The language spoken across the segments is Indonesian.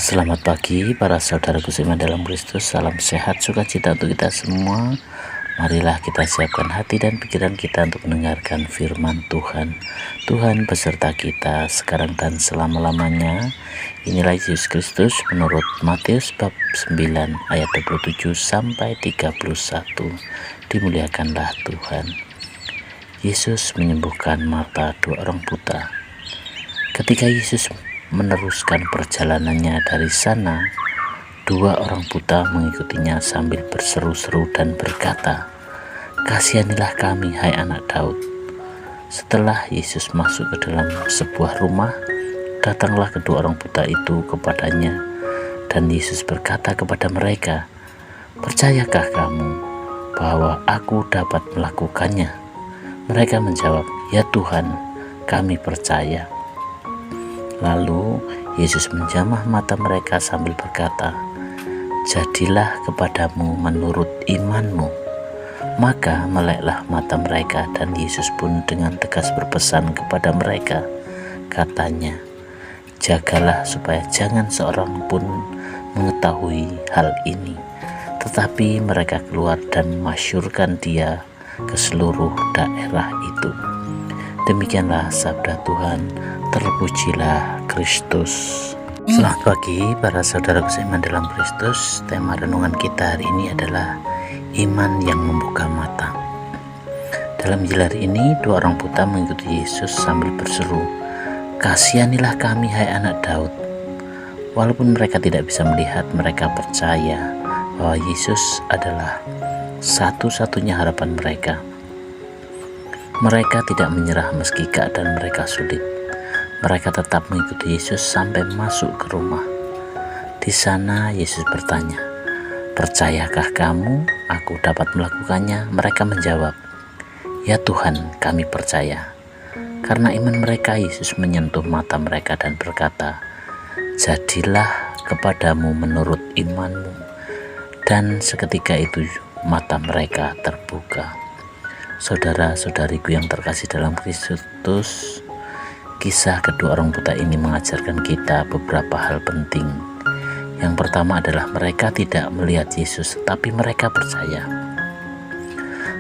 Selamat pagi para saudaraku seiman dalam Kristus. Salam sehat, sukacita untuk kita semua. Marilah kita siapkan hati dan pikiran kita untuk mendengarkan firman Tuhan. Tuhan beserta kita sekarang dan selama-lamanya. Inilah Yesus Kristus menurut Matius bab 9 ayat 27 sampai 31. Dimuliakanlah Tuhan. Yesus menyembuhkan mata dua orang buta. Ketika Yesus meneruskan perjalanannya dari sana, dua orang buta mengikutinya sambil berseru-seru dan berkata, "Kasihanilah kami, hai anak Daud." Setelah Yesus masuk ke dalam sebuah rumah, datanglah kedua orang buta itu kepadanya, dan Yesus berkata kepada mereka, "Percayakah kamu bahwa aku dapat melakukannya?" Mereka menjawab, "Ya Tuhan, kami percaya." Lalu Yesus menjamah mata mereka sambil berkata, "Jadilah kepadamu menurut imanmu." Maka meleklah mata mereka, dan Yesus pun dengan tegas berpesan kepada mereka, katanya, "Jagalah supaya jangan seorang pun mengetahui hal ini." Tetapi mereka keluar dan memasyurkan dia ke seluruh daerah itu. Demikianlah sabda Tuhan. Terpujilah Kristus. Selamat pagi para saudaraku seiman dalam Kristus. Tema renungan kita hari ini adalah iman yang membuka mata. Dalam Injil hari ini, dua orang buta mengikuti Yesus sambil berseru, "Kasihanilah kami, hai anak Daud." Walaupun mereka tidak bisa melihat, mereka percaya bahwa Yesus adalah satu-satunya harapan mereka. Mereka tidak menyerah meski keadaan mereka sulit. Mereka tetap mengikuti Yesus sampai masuk ke rumah. Di sana Yesus bertanya, "Percayakah kamu aku dapat melakukannya?" Mereka menjawab, "Ya Tuhan, kami percaya." Karena iman mereka, Yesus menyentuh mata mereka dan berkata, "Jadilah kepadamu menurut imanmu." Dan seketika itu mata mereka terbuka. Saudara-saudariku yang terkasih dalam Kristus, kisah kedua orang buta ini mengajarkan kita beberapa hal penting. Yang pertama adalah mereka tidak melihat Yesus, tetapi mereka percaya.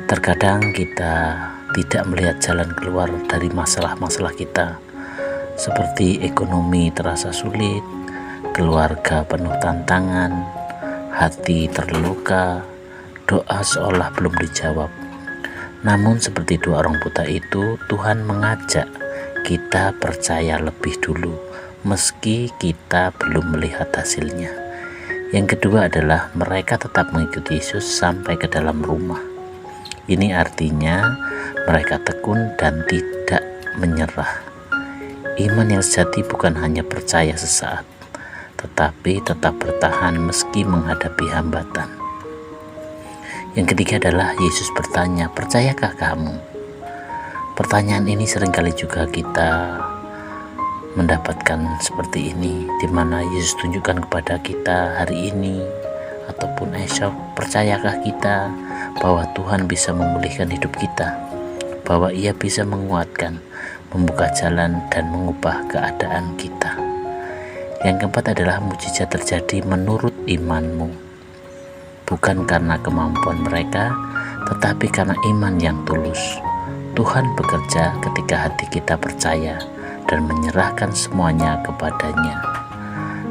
Terkadang kita tidak melihat jalan keluar dari masalah-masalah kita, seperti ekonomi terasa sulit, keluarga penuh tantangan, hati terluka, doa seolah belum dijawab. Namun seperti dua orang buta itu, Tuhan mengajak kita percaya lebih dulu, meski kita belum melihat hasilnya. Yang kedua adalah mereka tetap mengikuti Yesus sampai ke dalam rumah. Ini artinya mereka tekun dan tidak menyerah. Iman yang sejati bukan hanya percaya sesaat, tetapi tetap bertahan meski menghadapi hambatan. Yang ketiga adalah Yesus bertanya, "Percayakah kamu?" Pertanyaan ini seringkali juga kita mendapatkan seperti ini, di mana Yesus tunjukkan kepada kita hari ini ataupun esok, percayakah kita bahwa Tuhan bisa memulihkan hidup kita, bahwa Ia bisa menguatkan, membuka jalan dan mengubah keadaan kita. Yang keempat adalah mukjizat terjadi menurut imanmu. Bukan karena kemampuan mereka, tetapi karena iman yang tulus. Tuhan bekerja ketika hati kita percaya dan menyerahkan semuanya kepadanya.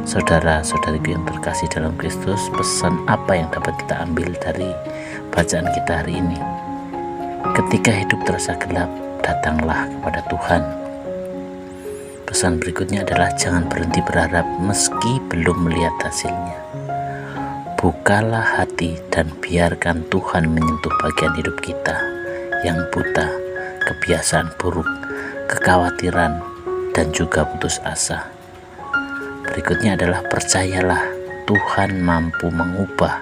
Saudara-saudariku yang terkasih dalam Kristus, pesan apa yang dapat kita ambil dari bacaan kita hari ini? Ketika hidup terasa gelap, datanglah kepada Tuhan. Pesan berikutnya adalah jangan berhenti berharap meski belum melihat hasilnya. Bukalah hati dan biarkan Tuhan menyentuh bagian hidup kita yang buta, kebiasaan buruk, kekhawatiran, dan juga putus asa. Berikutnya adalah percayalah Tuhan mampu mengubah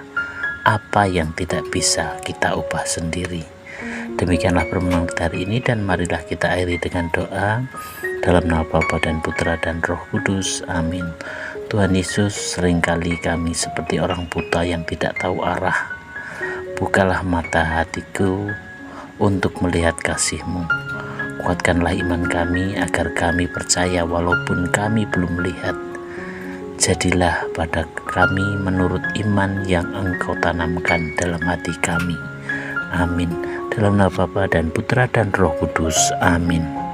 apa yang tidak bisa kita ubah sendiri. Demikianlah permenungan kita hari ini, dan marilah kita akhiri dengan doa. Dalam nama Bapa dan Putra dan Roh Kudus. Amin. Tuhan Yesus, seringkali kami seperti orang buta yang tidak tahu arah. Bukalah mata hatiku untuk melihat kasih-Mu. Kuatkanlah iman kami agar kami percaya walaupun kami belum melihat. Jadilah pada kami menurut iman yang Engkau tanamkan dalam hati kami. Amin. Dalam nama Bapa dan Putra dan Roh Kudus. Amin.